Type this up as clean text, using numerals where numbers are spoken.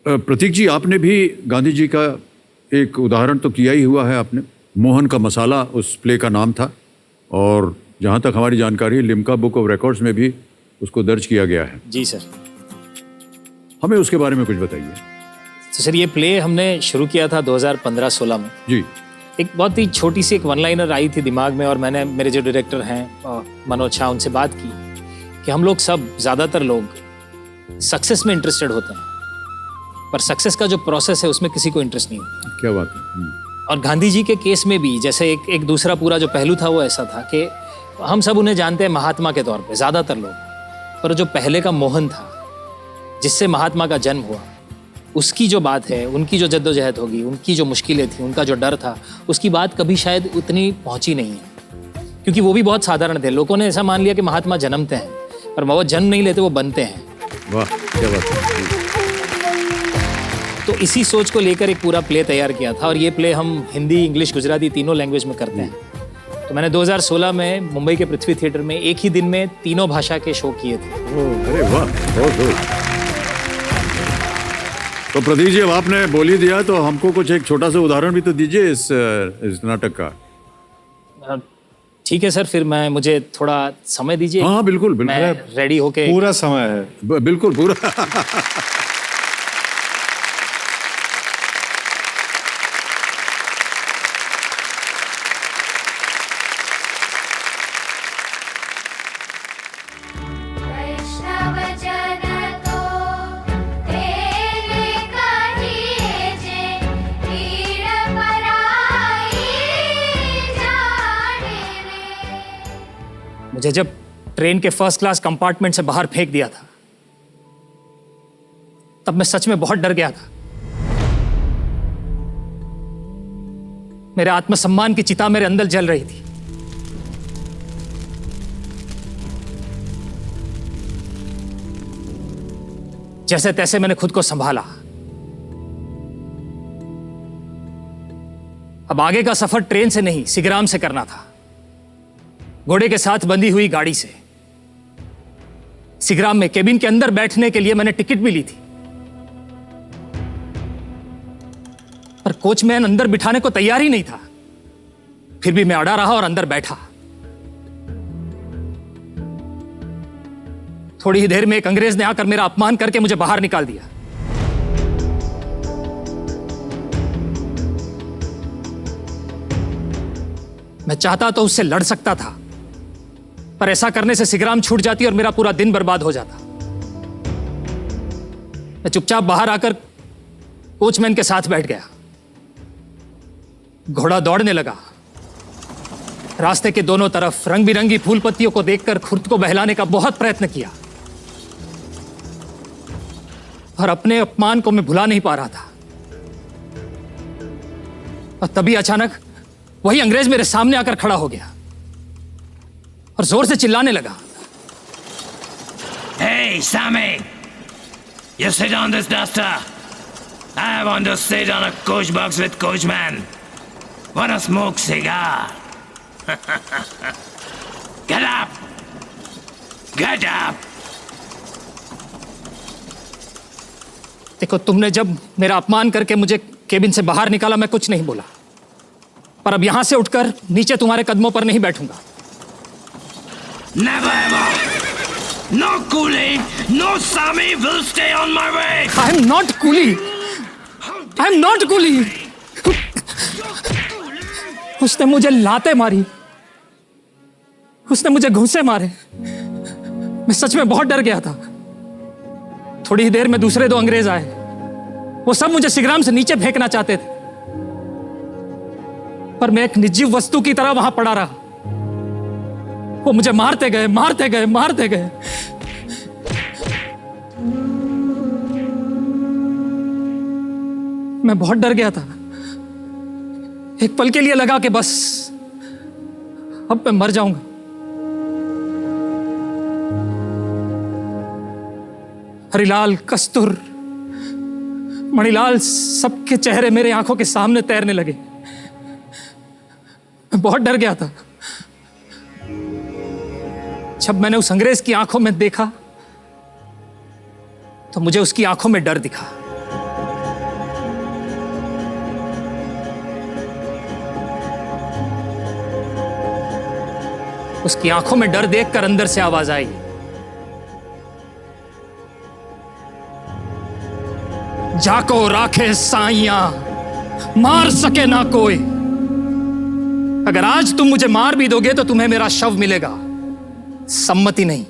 प्रतीक जी, आपने भी गांधी जी का एक उदाहरण तो किया ही हुआ है। आपने मोहन का मसाला उस प्ले का नाम था, और जहाँ तक हमारी जानकारी लिम्का बुक ऑफ रिकॉर्ड्स में भी उसको दर्ज किया गया है। जी सर। हमें उसके बारे में कुछ बताइए। तो सर, ये प्ले हमने शुरू किया था 2015-16 में। जी। एक बहुत ही छोटी सी एक वन लाइनर आई थी दिमाग में, और मैंने मेरे जो डायरेक्टर हैं मनोज शाह, उनसे बात की कि हम लोग सब, ज़्यादातर लोग सक्सेस में इंटरेस्टेड होते हैं, पर सक्सेस का जो प्रोसेस है उसमें किसी को इंटरेस्ट नहीं होता। क्या बात है। और गांधी जी के केस में भी जैसे एक दूसरा पूरा जो पहलू था वो ऐसा था कि हम सब उन्हें जानते हैं महात्मा के तौर पे, ज़्यादातर लोग, पर जो पहले का मोहन था जिससे महात्मा का जन्म हुआ, उसकी जो बात है, उनकी जो जद्दोजहद होगी, उनकी जो मुश्किलें थी, उनका जो डर था, उसकी बात कभी शायद उतनी पहुंची नहीं है, क्योंकि वो भी बहुत साधारण थे। लोगों ने ऐसा मान लिया कि महात्मा जन्मते हैं, पर वो जन्म नहीं लेते, वो बनते हैं। वाह, क्या बात है। तो इसी सोच को लेकर एक पूरा प्ले तैयार किया था, और ये प्ले हम हिंदी, इंग्लिश, गुजराती तीनों लैंग्वेज में करते हैं। तो मैंने 2016 में मुंबई के पृथ्वी थिएटर में एक ही दिन में 3 भाषा के शो किए थे। अरे वाह, बहुत बहुत। तो प्रतीक जी, अब आपने बोल ही दिया तो हमको कुछ एक छोटा सा उदाहरण भी तो दीजिए इस नाटक का। ठीक है सर, फिर मुझे थोड़ा समय दीजिए। हाँ बिल्कुल बिल्कुल, मैं रेडी होके। पूरा समय है। बिल्कुल पूरा। मुझे जब ट्रेन के फर्स्ट क्लास कंपार्टमेंट से बाहर फेंक दिया था, तब मैं सच में बहुत डर गया था। मेरे आत्मसम्मान की चिता मेरे अंदर जल रही थी। जैसे तैसे मैंने खुद को संभाला। अब आगे का सफर ट्रेन से नहीं, सिगराम से करना था, घोड़े के साथ बंधी हुई गाड़ी से। सिगराम में केबिन के अंदर बैठने के लिए मैंने टिकट भी ली थी, पर कोचमैन अंदर बिठाने को तैयार ही नहीं था। फिर भी मैं अड़ा रहा और अंदर बैठा। थोड़ी ही देर में एक अंग्रेज ने आकर मेरा अपमान करके मुझे बाहर निकाल दिया। मैं चाहता तो उससे लड़ सकता था, पर ऐसा करने से सिगराम छूट जाती और मेरा पूरा दिन बर्बाद हो जाता। मैं चुपचाप बाहर आकर कोचमैन के साथ बैठ गया। घोड़ा दौड़ने लगा। रास्ते के दोनों तरफ रंग बिरंगी फूल पत्तियों को देखकर खुद को बहलाने का बहुत प्रयत्न किया, और अपने अपमान को मैं भुला नहीं पा रहा था। और तभी अचानक वही अंग्रेज मेरे सामने आकर खड़ा हो गया और जोर से चिल्लाने लगा, Hey, Sammy! You sit on this duster. I want to sit on a coach box with Coachman. Want to smoke cigar? Get up! Get up! देखो, तुमने जब मेरा अपमान करके मुझे केबिन से बाहर निकाला, मैं कुछ नहीं बोला, पर अब यहां से उठकर नीचे तुम्हारे कदमों पर नहीं बैठूंगा। Never ever! No coolie, no Sammy will stay on my way! I am not coolie. I am not coolie. उसने मुझे लाते मारी, उसने मुझे घूंसे मारे। मैं सच में बहुत डर गया था। थोड़ी ही देर में दूसरे 2 अंग्रेज आए। वो सब मुझे सिगराम से नीचे फेंकना चाहते थे, पर मैं एक निर्जीव वस्तु की तरह वहां पड़ा रहा। वो मुझे मारते गए, मारते गए, मारते गए। मैं बहुत डर गया था। एक पल के लिए लगा कि बस अब मैं मर जाऊंगा। हरिलाल, कस्तूर, मणिलाल, सबके चेहरे मेरे आंखों के सामने तैरने लगे। मैं बहुत डर गया था। जब मैंने उस अंग्रेज की आंखों में देखा, तो मुझे उसकी आंखों में डर दिखा। उसकी आंखों में डर देखकर अंदर से आवाज आई, जाको राखे साइया, मार सके ना कोई। अगर आज तुम मुझे मार भी दोगे तो तुम्हें मेरा शव मिलेगा, सम्मति नहीं।